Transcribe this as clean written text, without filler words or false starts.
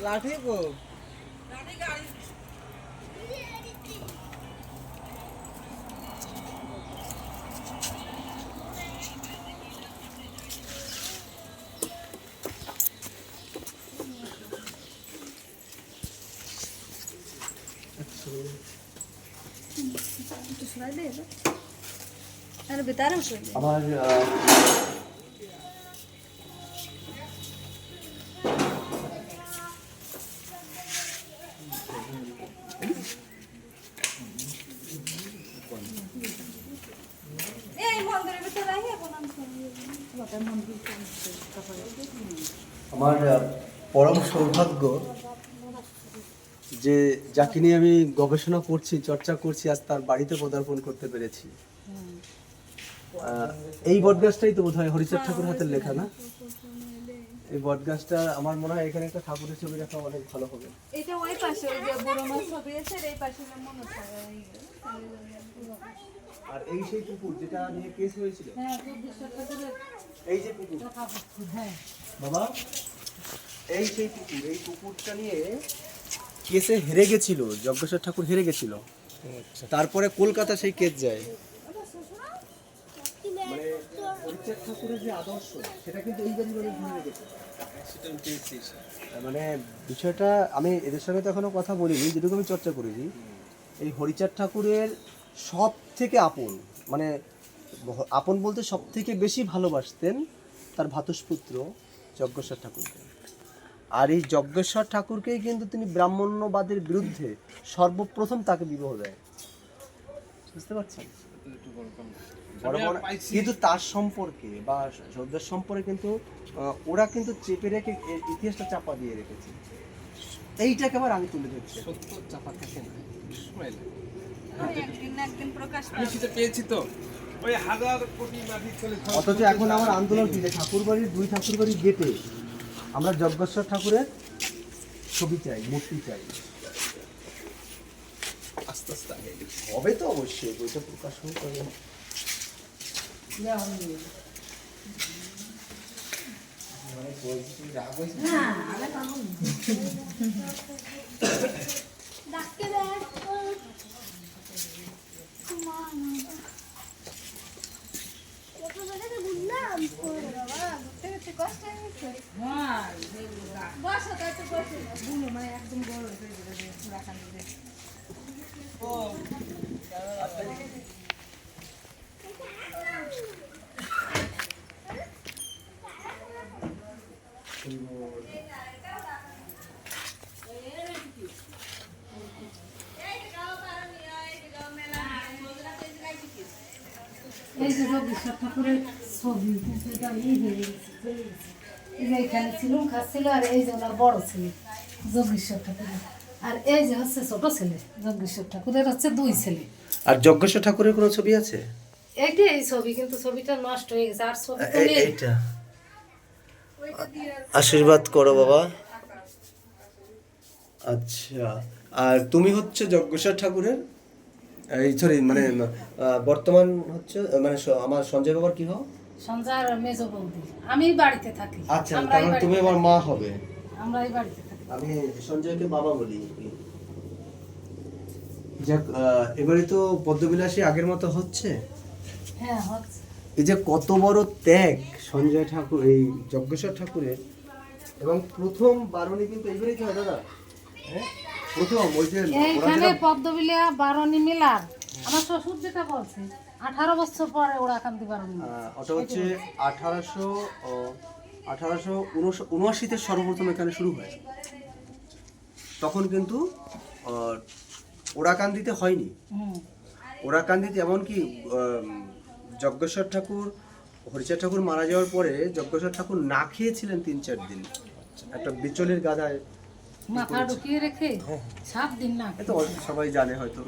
लाठी को अरे बता रहा हूँ আমার পরম সৌভাগ্য যে যাকে নিয়ে আমি গবেষণা করছি, চর্চা করছি, আজ তার বাড়িতে পদার্পণ করতে পেরেছি। এই বটগাছটাই তো বোধহয় হরিচাঁদ ঠাকুর হাতের লেখা, না? এই বটগাছটা আমার মনে হয় এখানে একটা ঠাকুরের ছবি রাখা অনেক ভালো হবে। এটা ওই পাশে ওই যে বড় মাছ ছবি আছে, এই পাশে মনে হচ্ছে। আর এই সেই পুকুর যেটা নিয়ে কেস হয়েছিল, হ্যাঁ এই যে পুকুর, হ্যাঁ বাবা, এই সেই পুকুর, এই পুকুরটা নিয়ে কেসে হেরে গেছিল, যজ্ঞেশ্বর ঠাকুর হেরে গেছিল। তারপরে কলকাতা সেই কেস যায়। মানে হরিচাঁদ ঠাকুরের যে আদর্শ সেটা কিন্তু এই বাড়ি ধরে রেখেছে। মানে বিষয়টা আমি এদের সঙ্গে তো এখনো কথা বলিনি, যেটুকু আমি চর্চা করেছি, এই হরিচাঁদ ঠাকুরের সব থেকে আপন, মানে আপন বলতে সব থেকে বেশি ভালোবাসতেন তার ভ্রাতুষ্পুত্র যজ্ঞেশ্বর ঠাকুরকে। আর এই যজ্ঞেশ্বর ঠাকুরকেই কিন্তু তিনি ব্রাহ্মণ্যবাদের বিরুদ্ধে সর্বপ্রথম তাকে বিবাহ দেয়। বুঝতে পারছেন? কিন্তু তার সম্পর্কে বা যোদ্ধার সম্পর্কে কিন্তু ওরা কিন্তু চেপে রেখে ইতিহাসটা চাপা দিয়ে রেখেছে। এইটাকে আবার আমি তুলে ধরছি। সত্য চাপা থাকে না, একদিন প্রকাশ পেয়েছি তো ওই হাজার কোটি মাটি চলে। অথচ এখন আমার আন্দোলন কি, যে ঠাকুরবাড়ির দুই ঠাকুরবাড়ির গেটে আমরা যজ্ঞেশ্বর ঠাকুরের ছবি চাই, মূর্তি চাই। আস্তে আস্তে হবে তো অবশ্যই, বইটা প্রকাশন করবে। একদম গরম এই যে যজ্ঞেশ্বর ঠাকুরের ছবি, এখানে ছিলুম খাচ্ছিল, আর এই যে ওনার বড় ছেলে যজ্ঞেশ্বর ঠাকুরের, আর এই যে হচ্ছে ছোট ছেলে যজ্ঞেশ্বর ঠাকুরের, হচ্ছে দুই ছেলে। আর যজ্ঞেশ্বর ঠাকুরের কোনো ছবি আছে? এইটা এই ছবি, কিন্তু ছবিটা নষ্ট হয়ে গেছে, আর ছবি তো নেই। এইটা আশীর্বাদ করো বাবা। আচ্ছা, আর তুমি হচ্ছে যজ্ঞেশ্বর ঠাকুরের এই সরি মানে বর্তমান হচ্ছে মানে আমার সঞ্জয় বাবার কি হও? সঞ্জয়ের মেজো বৌদি। আমি বাড়িতে থাকি। আচ্ছা, তাহলে তুমি আমার মা হবে। আমরা এই বাড়িতে থাকি। আমি সঞ্জয়কে বাবা বলি। যাক, এবারে তো পদ্মবিলাসী আগের মতো হচ্ছে। হ্যাঁ হচ্ছে। এই যে কত বড় ত্যাগ সঞ্জয় ঠাকুর, এই যজ্ঞেশ্বর ঠাকুরের, এবং প্রথম বারণী কিন্তু এইবারই তো হয় দাদা। হ্যাঁ, প্রথম ওই যে এইখানে পদ্মবিলা বারণী মেলার আমার শ্বশুর যেটা বলছে 18 বছর পরে ওরা কান্দি পারেনি। ওটা হচ্ছে 1879-তে সর্বপ্রথম এখানে শুরু হয়। তখন কিন্তু ওরাকান্দিতে হয়নি। ওরাকান্দিতে এমনকি যজ্ঞেশ্বর ঠাকুর, হরিচাঁদ ঠাকুর মারা যাওয়ার পরে যজ্ঞেশ্বর ঠাকুর না খেয়েছিলেন 3-4 দিন, একটা বিচলের গাদায় মাথা ঢুকিয়ে রেখে 7 দিন না। এ তো সবাই জানে হয়তো।